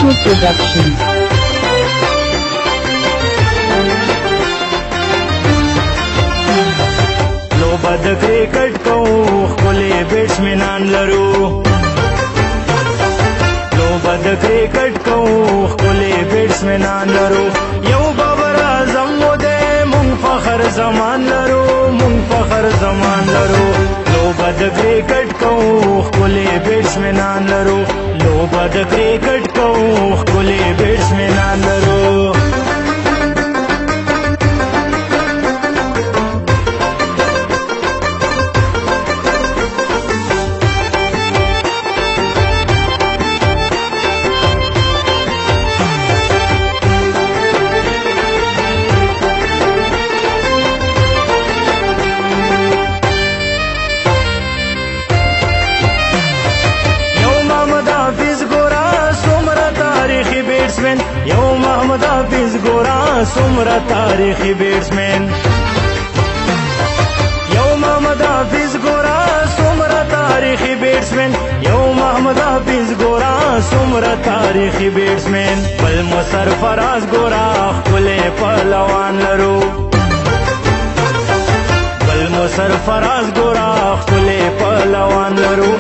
Mansoor Productions. लोबा د کرکټ کوو خپلې بیټسمنان لرو لوبا د کرکټ کوو خپلې بیټسمنان لرو یو بابر اعظم مو دی مونږ فخر زمان لرو مونږ فخر زمان لرو لوبا د کرکټ کوو خپلې بیټسمنان لرو لوبا د کرکټ کوو خپلې بیټسمنان لرو یو محمد حافظ ګورا څومره تاریخي بیټسمن یو محمد حافظ ګورا څومره تاریخي بیټسمن یو محمد حافظ ګورا څومره تاریخي بیټسمن بل مو سرفراز ګورا خپلې پهلوان لرو بل مو سرفراز ګورا خپلې پهلوان لرو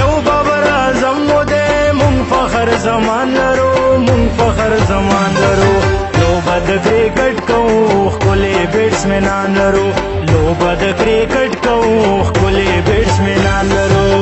یو بابر اعظم مو دی مونږ فخر زمان لرو مونږ فخر زمان لرو لوبا د کرکټ کوو خپلې بیټسمنان لرو لوبا د کرکټ کوو خپلې بیټسمنان لرو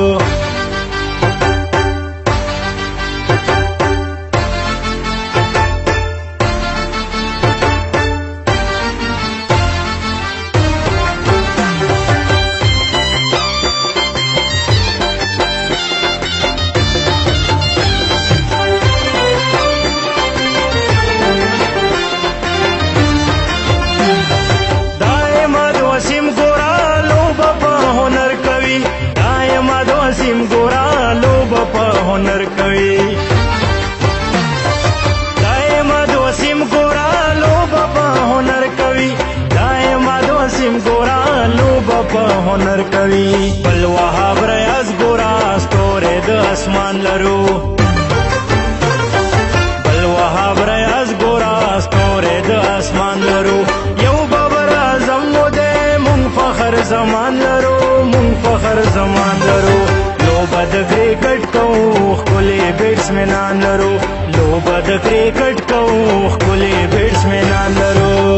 هنر کوي دایما د وسیم ګورا لوبه په هنر کوي دایما د وسیم ګورا لوبه په هنر کوي بل وهاب ریاض ګورا ستوره د اسمان لرو بل وهاب ریاض ګورا ستوره د اسمان لرو یو بابر اعظم مو دی مونږ فخر زمان لرو مونږ فخر زمان لرو لوبا د کرکټ کوو خپلې بیټسمنان لرو لوبا د کرکټ کوو خپلې بیټسمنان لرو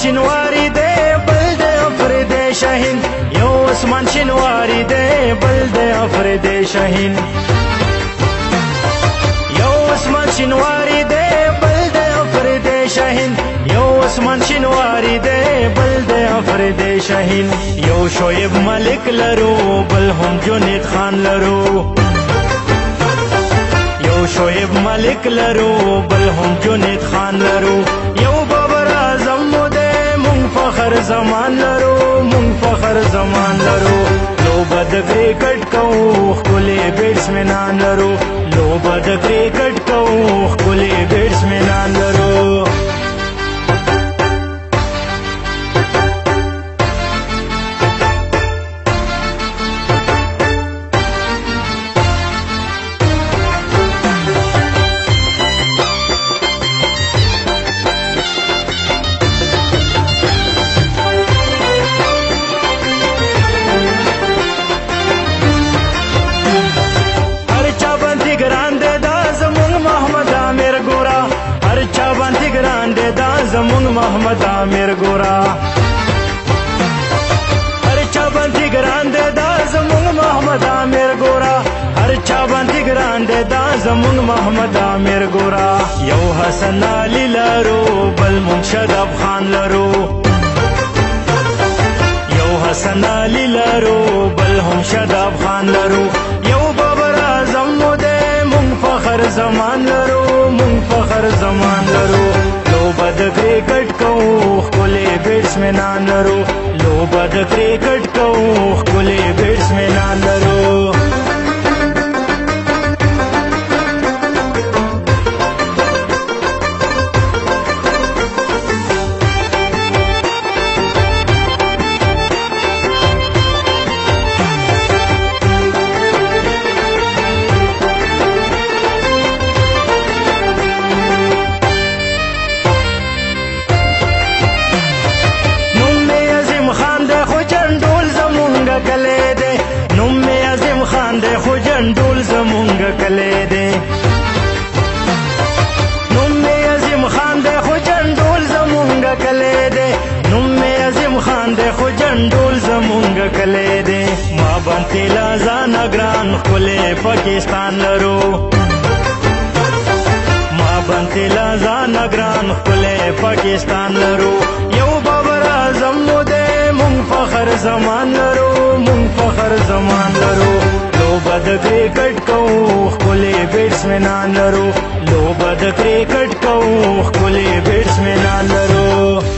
شنواری دے بل دے افرید شہین یو عثمان شنواری دے بل دے افرید شہین یو عثمان شنواری دے بل دے افرید شہین یو عثمان شنواری دے بل دے افرید شہین یو شعیب ملک لرو بل هم جنید خان لرو یو شعیب ملک لرو بل هم جنید خان لرو یو بابر اعظم مو فخر زمان لرو مونږ فخر زمان لرو لوبا د کرکټ کوو خپلې بیټسمنان لرو لوبا د کرکټ کوو خپلې بیټسمنان لرو زمون محمد عامر ګورا هر چا باندې ګران دی دا زمون محمد عامر ګورا هر چا باندې ګران دی دا زمون محمد عامر ګورا یو حسن علي لرو بل منشدب خان لرو یو حسن علي لرو بل هم شدب خان لرو یو بابر اعظم مو دی مونږ فخر زمان لرو مونږ فخر زمان لرو لوبا د کرکټ کوو ښکلې بیټسمنان لرو لوبه د کرکټ کوو ښکلي بیټسمنان لرو نوم می عظیم خان دی خو جنډول زمونږ کلی دی نوم می عظیم خان دی خو جنډول زمونږ کلی دی نوم می عظیم خان دی خو جنډول زمونږ کلی دی ما باندې لازانه ګران ښکلی پاکستان لرو ما باندې لازانه ګران ښکلی پاکستان لرو یو بابر اعظم مو دی مونږ فخر زمان لرو مونږ فخر زمان لرو لوبه د کرکټ کوو ښکلي بیټسمنان لرو لوبه د کرکټ کوو ښکلي بیټسمنان لرو